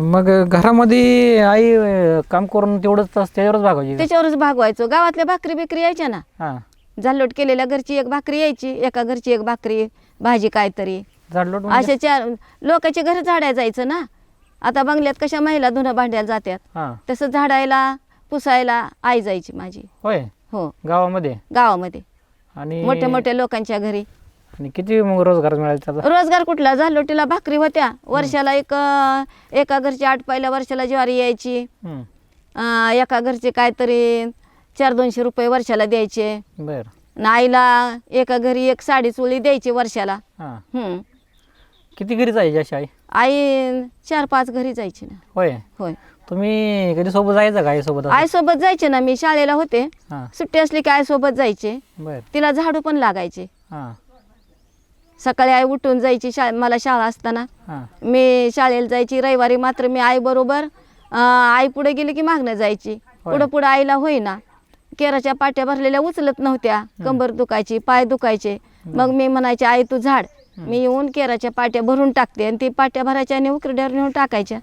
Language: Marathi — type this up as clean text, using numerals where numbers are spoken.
मग घरामध्ये आई काम करून तेवढंच त्याच्यावरच भागायची. त्याच्यावरच भागवायचो. गावातल्या भाकरी बिकरी यायच्या ना, हां. झाडलोट केलेल्या घरची एक भाकरी यायची, एका घरची एक भाकरी, भाजी काहीतरी, झाडलोट म्हणजे? असे 4 लोकांचे घर झाडायला जायचं ना. आता बंगल्यात कशा महिला धुणं भांड्याला जातात, हां. तसं झाडायला पुसायला आई जायची माझी. होय. हो, गावामध्ये? गावामध्ये आणि मोठ्या मोठ्या लोकांच्या घरी. आणि किती मग रोजगार मिळायचा त्याचा? रोजगार कुठला, झाडलोटीला भाकरी होत्या वर्षाला. एका घरची 8 पहिल्या वर्षाला ज्वारी यायची. हं. एका घरचे काहीतरी 400-200 रुपये वर्षाला द्यायचे. बर. आणि आईला एका घरी एक साडी चोळी द्यायची वर्षाला. हां. किती घरी जायची अशी आई? आई 4-5 घरी जायची ना. होय. होय, तुम्ही कधी सोबत जायचं का आईसोबत? आईसोबत जायचे ना. मी शाळेला होते, हां. सुट्टी असली की आईसोबत जायचे. बर. तिला झाडू पण लागायचे. हां. सकाळी आई उठून जायची. मला शाळा असताना हां. मी शाळेला जायची. रविवारी मात्र मी आईबरोबर आई पुढे गेली की मागणं जायची. पुढं पुढं आईला होईना. केराच्या पाट्या भरलेल्या उचलत नव्हत्या, कंबर दुखायची, पाय दुखायचे. मग मी म्हणायचे, आई तू झाड, मी येऊन केराच्या पाट्या भरून टाकते. आणि ती पाट्या भरायच्या आणि उकरड्यावर नेऊन टाकायच्या.